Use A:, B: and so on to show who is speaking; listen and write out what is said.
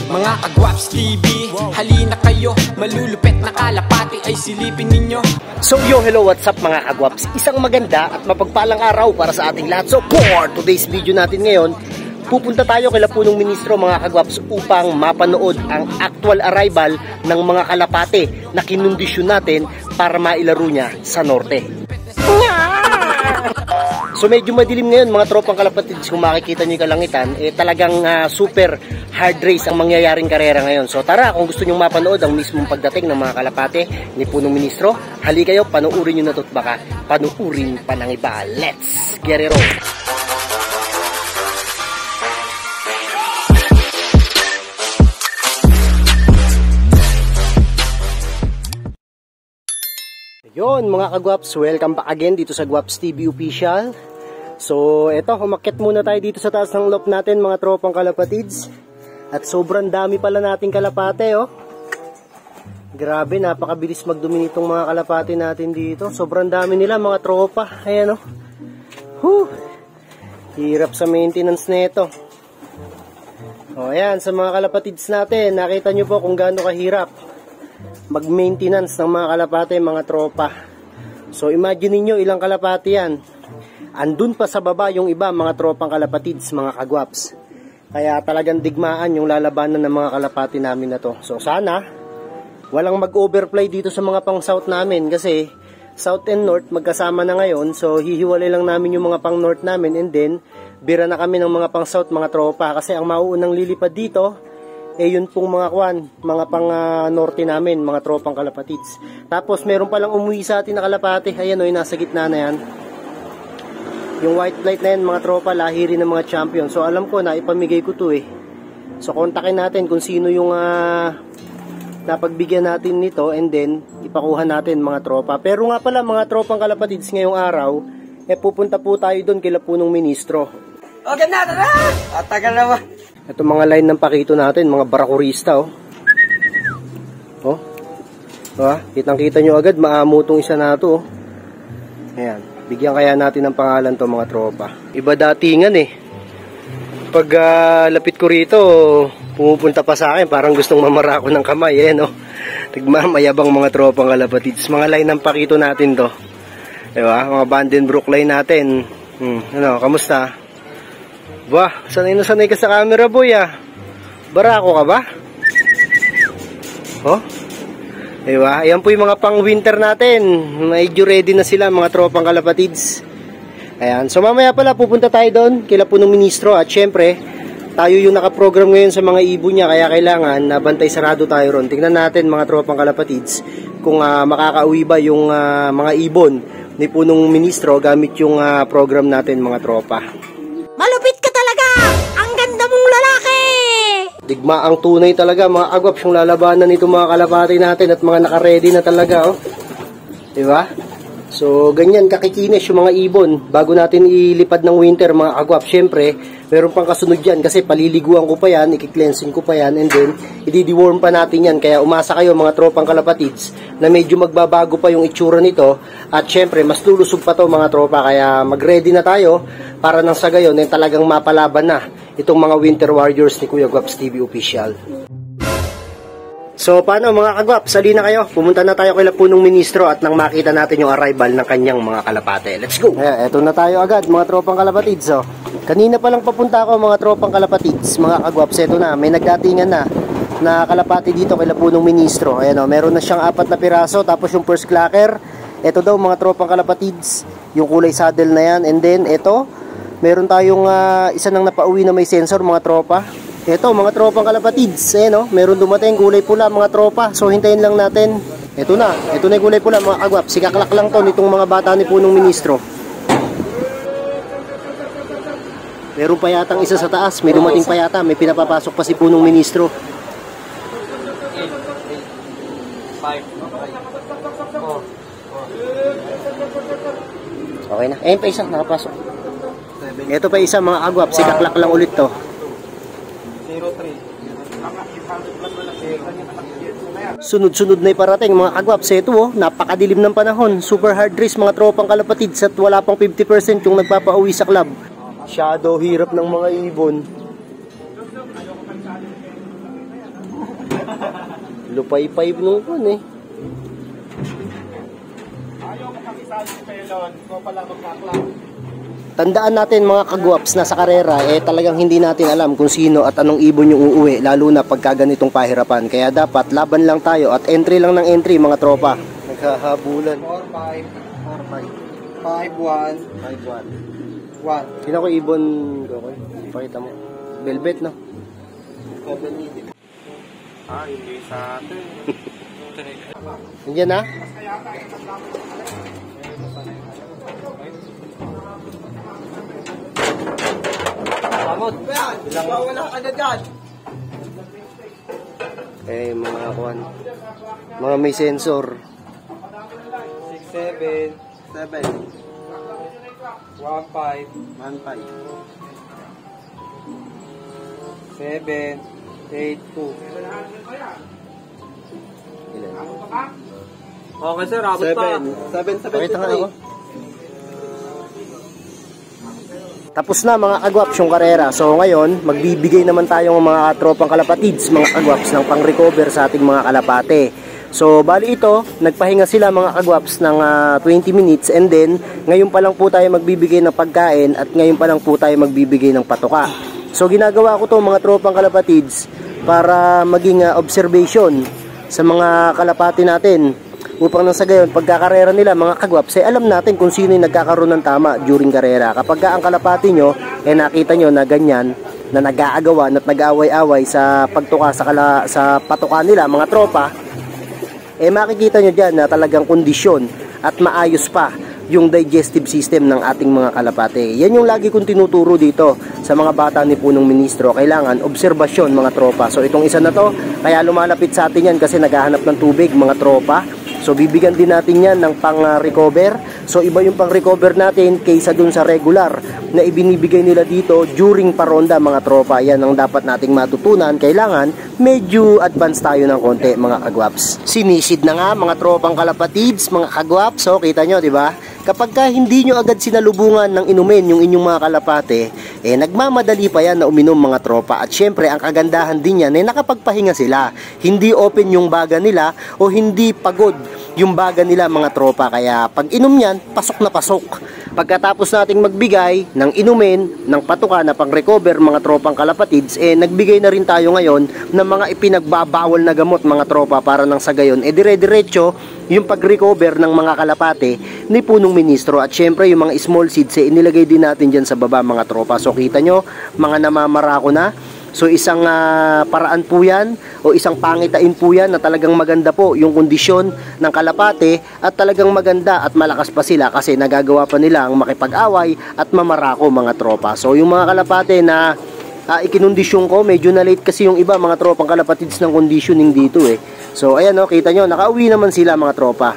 A: Mga Kagwaps TV, halina kayo, malulupet na kalapati ay silipin ninyo.
B: So hello, what's up mga Kagwaps? Isang maganda at mapagpalang araw para sa ating lahat. So for today's video natin ngayon, pupunta tayo kay Punong Ministro mga Kagwaps upang mapanood ang actual arrival ng mga kalapate na kinondisyon natin para mailaro niya sa norte. So medyo madilim ngayon mga tropang kalapatids, kung makikita nyo yung kalangitan, talagang super hard race ang mangyayaring karera ngayon. So tara, kung gusto nyo mapanood ang mismong pagdating ng mga kalapate ni Punong Ministro, hali kayo, panuurin nyo na to't baka panuurin pa ng iba. Let's get it on! Yon mga Kagwaps, welcome back again dito sa Gwaps TV Official. So eto, umakyat muna tayo dito sa taas ng loft natin mga tropang kalapatids. At sobrang dami pala nating kalapate oh. Grabe, napakabilis magdumi nitong mga kalapate natin dito. Sobrang dami nila mga tropa. Ayan oh. Hirap sa maintenance nito. O ayan, sa mga kalapatids natin, nakita nyo po kung gaano kahirap mag-maintenance ng mga kalapate, mga tropa. So imagine niyo ilang kalapate yan. Andun pa sa baba yung iba, mga tropang kalapatids, mga Kagwaps. Kaya talagang digmaan yung lalabanan ng mga kalapate namin na to. So sana walang mag-overplay dito sa mga pang south namin, kasi south and north magkasama na ngayon. So hihiwalay lang namin yung mga pang north namin, and then bira na kami ng mga pang south, mga tropa. Kasi ang mauunang lilipad dito yun pong mga pang norte namin, mga tropang kalapatids. Tapos meron palang umuwi sa atin na kalapate. Ayan yung nasa gitna na yan. Yung white light na yan mga tropa, lahi rin ng mga champion. So alam ko na ipamigay ko to So kontakin natin kung sino yung napagbigyan natin nito, and then ipakuha natin mga tropa. Pero nga pala mga tropang kalapatids, ngayong araw pupunta po tayo doon kay Punong Ministro.
A: Okay na, tara! Atagal naman.
B: Ito mga line ng pakito natin, mga barakurista kitang-kita nyo agad, maamo tong isa na to Ayan, bigyan kaya natin ng pangalan to mga tropa. Iba datingan Pag lapit ko rito, pumupunta pa sa akin, parang gustong mamara ako ng kamay Nagmamayabang mga tropang kalapatids. Mga line ng pakito natin to, diba? Mga Vandenbroek line natin. Kamusta? Bah, sanay na sanay ka sa camera boy Barako ka ba? Diba? Ayan po yung mga pang winter natin. Medyo ready na sila mga tropang kalapatids. Ayan, so mamaya pala pupunta tayo doon kay Punong Ministro. At syempre, tayo yung nakaprogram ngayon sa mga ibon niya, kaya kailangan na bantay sarado tayo ron. Tingnan natin mga tropang kalapatids kung makakauwi ba yung mga ibon ni Punong Ministro gamit yung program natin mga tropa.
C: Malupit ka talaga! Ang ganda mong lalaki!
B: Digma ang tunay talaga mga Kagwaps yung lalabanan nito mga kalapate natin, at mga nakaredy na talaga diba? So ganyan kakikinis yung mga ibon bago natin ilipad ng winter mga Kagwaps. Syempre meron pang kasunod yan, kasi paliliguan ko pa yan, i-cleansing ko pa yan, and then i-deworm pa natin yan. Kaya umasa kayo mga tropang kalapatids na medyo magbabago pa yung itsura nito, at syempre mas lulusog pa to mga tropa. Kaya mag-ready na tayo para nang sa gayon talagang mapalaban na itong mga winter warriors ni Kuya Gwaps TV Official. So paano mga Kagwaps, sali na kayo, pumunta na tayo kay Punong Ministro at nang makita natin yung arrival ng kanyang mga kalapate. Let's go! Eto na tayo agad mga tropang kalapatids Kanina pa lang papunta ako mga tropang kalapatids, mga Kagwaps. Eto na, may nagdatingan na kalapate dito kay Punong Ministro. Ayan meron na siyang 4 na piraso, tapos yung first clacker. Eto daw mga tropang kalapatids, yung kulay saddle na yan. And then eto, meron tayong isa nang napauwi na may sensor mga tropa. Ito mga tropang kalapatids, meron dumating kulay pula mga tropa. So hintayin lang natin. Ito na yung kulay pula mga Kagwaps. Sikaklak lang to nitong mga bata ni Punong Ministro. Meron pa yatang isa sa taas, may dumating pa yata, may pinapapasok pa si Punong Ministro. Okay na, ayun pa isa, nakapasok. Ito pa isa mga Kagwaps, sikaklak lang ulit to. 03. Sunod-sunod na iparating mga Kagwaps. Ito napakadilim ng panahon, super hard race mga tropang kalapatids, at wala pang 50% yung nagpapauwi sa club. Shadow hirap ng mga ibon. Lupay-pay nung kun eh.
D: Ayaw makakisali si Pelon. Ikaw pala magkaklap.
B: Tandaan natin mga kagwaps na sa karera, talagang hindi natin alam kung sino at anong ibon yung uuwi, lalo na pagka ganitong pahirapan. Kaya dapat laban lang tayo at entry lang ng entry mga tropa. Naghahabulan.
D: 4-5. 5-1. 1.
B: Sino ko ibon, Gokoy? Pakita mo. Velvet, no?
D: Hindi sa atin.
B: Nandiyan na?
D: Pamot. Wala ka na dyan.
B: Mga kuwan. Mga may sensor.
D: 6, 7. 7. 1, 5. 7, 8, 2.
B: Ilan?
D: Okay sir, abot pa. 7,
B: Pakita nga ako. Tapos na mga kagwaps yung karera. So ngayon, magbibigay naman tayo ng mga tropang kalapatids, mga kagwaps, ng pang-recover sa ating mga kalapate. So bali ito, nagpahinga sila mga kagwaps ng 20 minutes and then ngayon pa lang po tayo magbibigay ng pagkain at ngayon pa lang po tayo magbibigay ng patuka. So ginagawa ko to mga tropang kalapatids para maging observation sa mga kalapati natin. Upang nang sa gayon, pagkakarera nila mga kagwaps, alam natin kung sino yung nagkakaroon ng tama during karera. Kapag ang kalapati nyo, nakita nyo na ganyan, na nag-aagawan at nag-away-away sa pagtuka sa patuka nila, mga tropa, makikita nyo dyan na talagang kondisyon at maayos pa yung digestive system ng ating mga kalapate. Yan yung lagi kong tinuturo dito sa mga bata ni Punong Ministro. Kailangan obserbasyon mga tropa. So itong isa na to, kaya lumalapit sa atin yan kasi naghahanap ng tubig mga tropa. So bibigyan din natin yan ng pang-recover. So iba yung pang-recover natin kaysa dun sa regular na ibinibigay nila dito during paronda mga tropa. Yan ang dapat nating matutunan. Kailangan medyo advance tayo ng konti mga kagwaps. Sinisid na nga mga tropang kalapatids, mga kagwaps. So kita nyo, di ba? Kapag ka hindi nyo agad sinalubungan ng inumin yung inyong mga kalapate, nagmamadali pa yan na uminom mga tropa. At syempre, ang kagandahan din yan, nakapagpahinga sila. Hindi open yung baga nila o hindi pagod yung baga nila mga tropa. Kaya pag inom yan, pasok na pasok. Pagkatapos nating magbigay ng inumin, ng patuka na pang-recover mga tropang kalapatids, nagbigay na rin tayo ngayon ng mga ipinagbabawal na gamot mga tropa para nang sa gayon, dire-diretso yung pag-recover ng mga kalapate ni Punong Ministro. At syempre yung mga small seeds, inilagay din natin dyan sa baba mga tropa. So kita nyo, mga namamarako na. So isang paraan po yan o isang pangitain po yan na talagang maganda po yung kondisyon ng kalapate at talagang maganda at malakas pa sila kasi nagagawa pa nila ang makipag-away at mamarako mga tropa. So yung mga kalapate na ikinondisyon ko, medyo na late kasi yung iba mga tropang kalapatids ng conditioning dito So ayan kita nyo, nakauwi naman sila mga tropa.